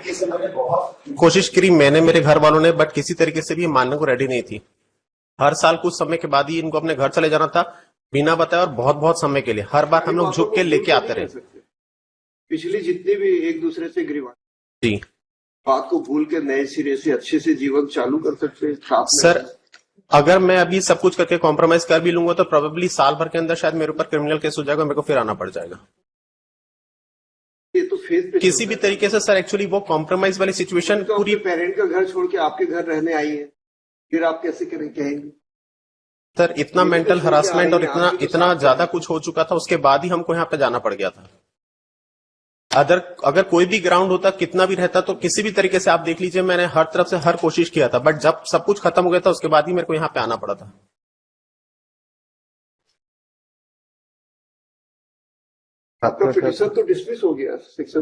तरीके से मैंने बहुत कोशिश करी, मैंने, मेरे घर वालों ने, बट किसी तरीके से भी ये मानने को रेडी नहीं थी। हर साल कुछ समय के बाद ही इनको अपने घर चले जाना था, बिना बताए, और बहुत बहुत समय के लिए। हर बार हम लोग झुक के लेके आते रहे। पिछली जितने भी एक दूसरे से गिरवा जी, बात को भूल के नए सिरे से अच्छे से जीवन चालू कर सकते हैं। सर अगर मैं अभी सब कुछ करके कॉम्प्रोमाइज कर भी लूंगा तो प्रोबेबली साल भर के अंदर शायद मेरे ऊपर क्रिमिनल केस हो जाएगा, मेरे को फिर आना पड़ जाएगा। ये तो फेस पे किसी भी तरीके से सर, एक्चुअली वो कॉम्प्रोमाइज वाली सिचुएशन तो पूरी। पेरेंट का घर छोड़ के आपके घर रहने आई है, फिर आप कैसे कहेंगे? सर इतना मेंटल हरासमेंट और इतना ज्यादा कुछ हो चुका था, उसके बाद ही हमको यहाँ पे जाना पड़ गया था। अगर कोई भी ग्राउंड होता, कितना भी रहता, तो किसी भी तरीके से आप देख लीजिए, मैंने हर तरफ से हर कोशिश किया था, बट जब सब कुछ खत्म हो गया था उसके बाद ही मेरे को यहाँ पे आना पड़ा था। आपका पिटीशन तो डिसमिस हो गया, section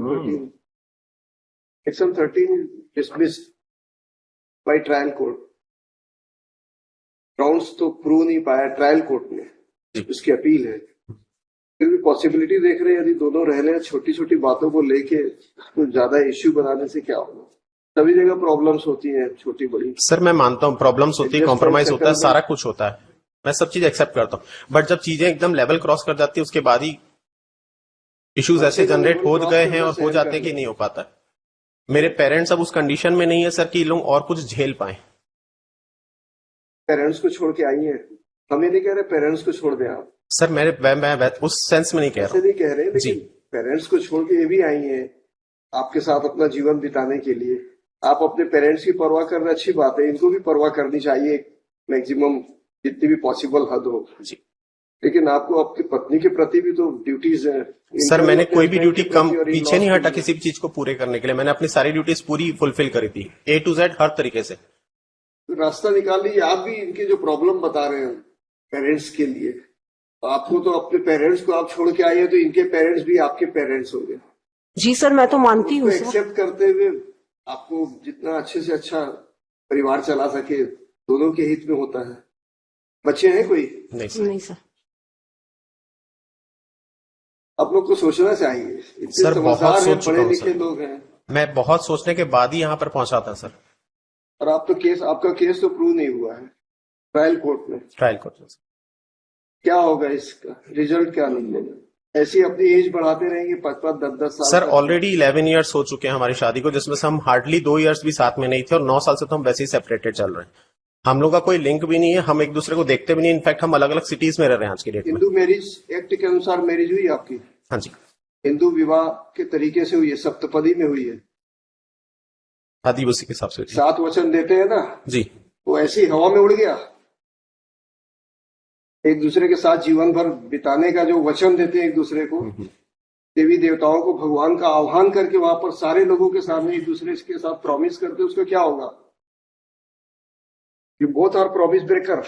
13 dismiss by trial court. Grounds तो प्रूव नहीं पाया ट्रायल कोर्ट ने, उसकी अपील है। फिर भी पॉसिबिलिटी देख रहे हैं, यदि दोनों रह रहे, छोटी छोटी बातों को लेके तो ज्यादा इश्यू बनाने से क्या होगा? सभी जगह प्रॉब्लम्स होती है, छोटी बड़ी। सर मैं मानता हूँ प्रॉब्लम्स होती है, कॉम्प्रोमाइज होता है, सारा कुछ होता है, मैं सब चीज एक्सेप्ट करता हूँ, बट जब चीजें एकदम लेवल क्रॉस कर जाती है उसके बाद ही इश्यूज ऐसे जनरेट हो गए हैं और हो जाते हैं कि नहीं हो पाता। मेरे पेरेंट्स अब उस कंडीशन में नहीं है सर कि लोग और कुछ झेल पाए। पेरेंट्स को छोड़ के आई है, हम ये नहीं कह रहे पेरेंट्स को छोड़ दें आप सर। मैं उस सेंस में नहीं कह रहा, नहीं कह रहे, लेकिन पेरेंट्स को छोड़ के ये भी आई है आपके साथ अपना जीवन बिताने के लिए। आप अपने पेरेंट्स की परवाह करना अच्छी बात है, इनको भी परवाह करनी चाहिए मैक्सिमम, जितनी भी पॉसिबल हद हो जी। लेकिन आपको आपकी पत्नी के प्रति भी तो ड्यूटीज है। सर मैंने कोई भी ड्यूटी कम पीछे नहीं हटा किसी भी चीज को पूरे करने के लिए। मैंने अपनी सारी ड्यूटीज पूरी फुलफिल करी थी, A to Z हर तरीके से। रास्ता निकाल लीजिए। आप भी इनके जो प्रॉब्लम बता रहे हैं पेरेंट्स के लिए, आपको तो अपने पेरेंट्स को आप छोड़ के आए हैं, तो इनके पेरेंट्स भी आपके पेरेंट्स हो गए। जी सर, मैं तो मानती हूँ। एक्सेप्ट करते हुए आपको जितना अच्छे से अच्छा परिवार चला सके, दोनों के हित में होता है। बच्चे हैं कोई? नहीं सर। आप लोग को सोचना चाहिए, सर बहुत सोच चुका हूं, लिखे लोग हैं। मैं बहुत सोचने के बाद ही यहाँ पर पहुंचा था सर। और आप तो आपका केस तो प्रूव नहीं हुआ है ट्रायल कोर्ट में। क्या होगा इसका रिजल्ट, क्या निकलेगा? ऐसी अपनी एज बढ़ाते रहेंगे 5-5, 10-10 साल। सर ऑलरेडी 11 ईयर्स हो चुके हैं हमारी शादी को, जिसमें से हम हार्डली 2 ईयर्स भी साथ में नहीं थे, और 9 साल से तो हम वैसे ही सेपरेटेड चल रहे हैं। हम लोग का कोई लिंक भी नहीं है, हम एक दूसरे को देखते भी नहीं। इनफैक्ट हम अलग अलग सिटीज में रह रहे हैं आज की डेट में। हिंदू मैरिज एक्ट के अनुसार मैरिज हुई आपकी? हाँ जी, हिंदू विवाह के तरीके से हुई है, सप्तपदी में हुई है। आदिवासी के हिसाब से 7 वचन देते हैं ना जी, वो ऐसी हवा में उड़ गया। एक दूसरे के साथ जीवन भर बिताने का जो वचन देते हैं एक दूसरे को, देवी देवताओं को भगवान का आह्वान करके वहां पर सारे लोगों के सामने एक दूसरे के साथ प्रॉमिस करते, उसका क्या होगा? You both are promise breaker.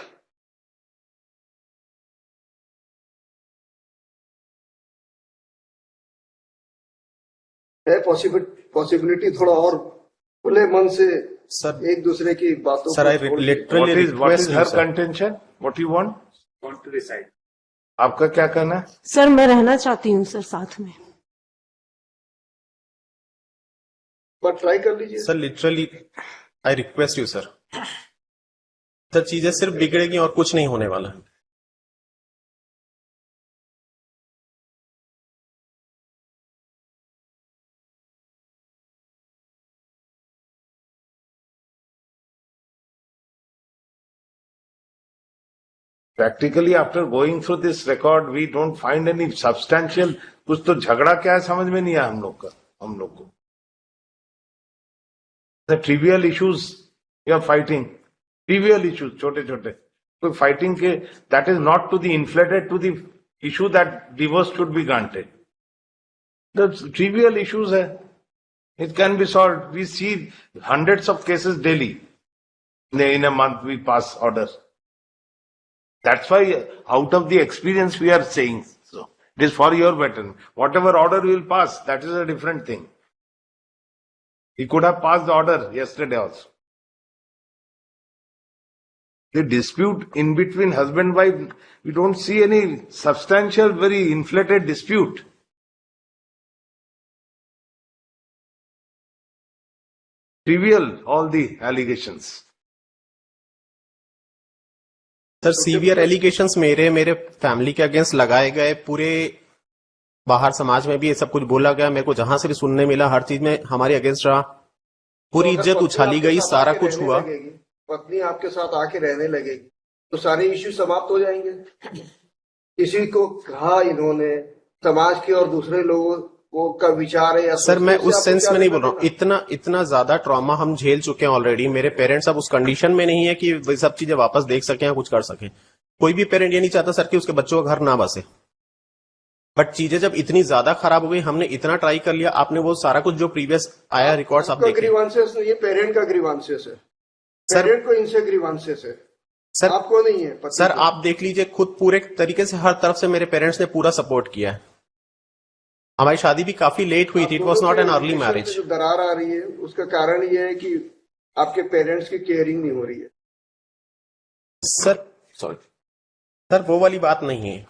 है पॉसिबिलिटी थोड़ा और खुले मन से सर एक दूसरे की बातों sir, I literally request her contention, what you want to decide. आपका क्या कहना है? सर मैं रहना चाहती हूँ सर साथ में। पर ट्राई कर लीजिए sir, literally I request you sir. Sir चीजें सिर्फ बिगड़ेगी और कुछ नहीं होने वाला। Practically, after going through this record, we don't find any substantial. कुछ तो झगड़ा क्या है समझ में नहीं आया हम लोग को। The trivial issues you are fighting, trivial issues, छोटे-छोटे, तो fighting के that is not to the inflated to the issue that divorce should be granted. The trivial issues है, it can be solved. We see hundreds of cases daily. In a month we pass orders. That's why out of the experience we are saying so. It is for your betterment. Whatever order we will pass, that is a different thing. He could have passed the order yesterday also. The dispute in between husband and wife, we don't see any substantial, very inflated dispute. trivial, all the allegations. Sir severe allegations मेरे family के against लगाए गए, पूरे बाहर समाज में भी ये सब कुछ बोला गया, मेरे को जहां से भी सुनने मिला हर चीज में हमारे अगेंस्ट रहा, पूरी तो अगर इज्जत पत्नी उछाली आपके गई, साथ सारा आके कुछ रहने हुआ। लगेगी, पत्नी आपके साथ आके रहने लगेगी तो सारे इश्यू समाप्त हो जाएंगे। किसी को कहा इन्होंने, समाज के और दूसरे लोगों को का विचार है या सर मैं सोचने से उस आपको सेंस क्या में नहीं लेना बोल रहा हूँ, देना? इतना ज्यादा ट्रॉमा हम झेल चुके हैं ऑलरेडी। मेरे पेरेंट्स अब उस कंडीशन में नहीं है कि वे सब चीजें वापस देख सकें या कुछ कर सकें। कोई भी पेरेंट ये नहीं चाहता सर कि उसके बच्चों का घर ना बसे, बट चीजें जब इतनी ज्यादा खराब हो गई, हमने इतना ट्राई कर लिया। आपने वो सारा कुछ जो प्रीवियस आया रिकॉर्ड्स आप आपका देखिए ग्रीवांसेस नहीं है, पेरेंट का ग्रीवांसेस है। सर। पेरेंट को इनसे ग्रीवांसेस है, सर। आपको नहीं है। पति सर को। आप देख लीजिए खुद, पूरे तरीके से हर तरफ से मेरे पेरेंट्स ने पूरा सपोर्ट किया है। हमारी शादी भी काफी लेट हुई थी, it was not an early relation marriage. में जो दरार आ रही है उसका कारण ये है कि आपके पेरेंट्स की केयरिंग नहीं हो रही है। सर सॉरी सर, वो वाली बात नहीं है।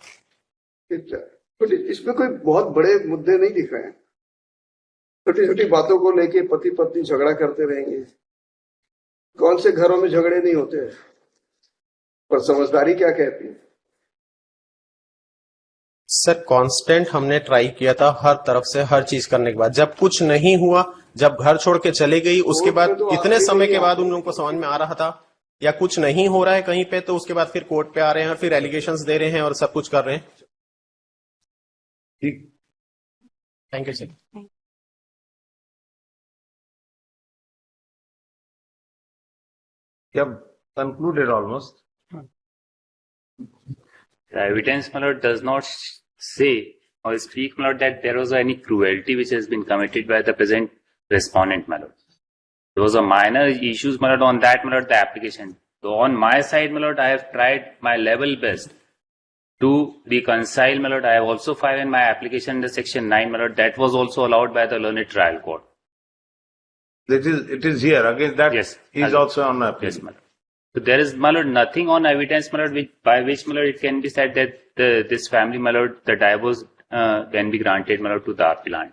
तो इसमें कोई बहुत बड़े मुद्दे नहीं दिख रहे हैं। छोटी छोटी बातों को लेके पति पत्नी झगड़ा करते रहेंगे। कौन से घरों में झगड़े नहीं होते हैं? पर समझदारी क्या कहती है? सर कांस्टेंट हमने ट्राई किया था हर तरफ से, हर चीज करने के बाद जब कुछ नहीं हुआ, जब घर छोड़ के चले गई, उसके बाद कोर्ट में तो इतने आते समय नहीं के बाद आप। उन लोगों को समझ में आ रहा था या कुछ नहीं हो रहा है कहीं पे, तो उसके बाद फिर कोर्ट पे आ रहे हैं और फिर एलिगेशंस दे रहे हैं और सब कुछ कर रहे हैं। ठीक। Thank you sir. You have concluded almost. The evidence, my lord, does not say or speak, my lord, that there was any cruelty which has been committed by the present respondent, my lord. There was a minor issues, my lord, on that, my lord, the application. So on my side, my lord, I have tried my level best to reconcile, my lord. I have also filed in my application under section 9, my lord. That was also allowed by the learned trial court. It is here. Against that, Yes. he is also on appeal. Yes, my lord. So there is, my lord, nothing on evidence, my lord, by which, my lord, it can be said that this family, my lord, the divorce can be granted, my lord, to the appealant.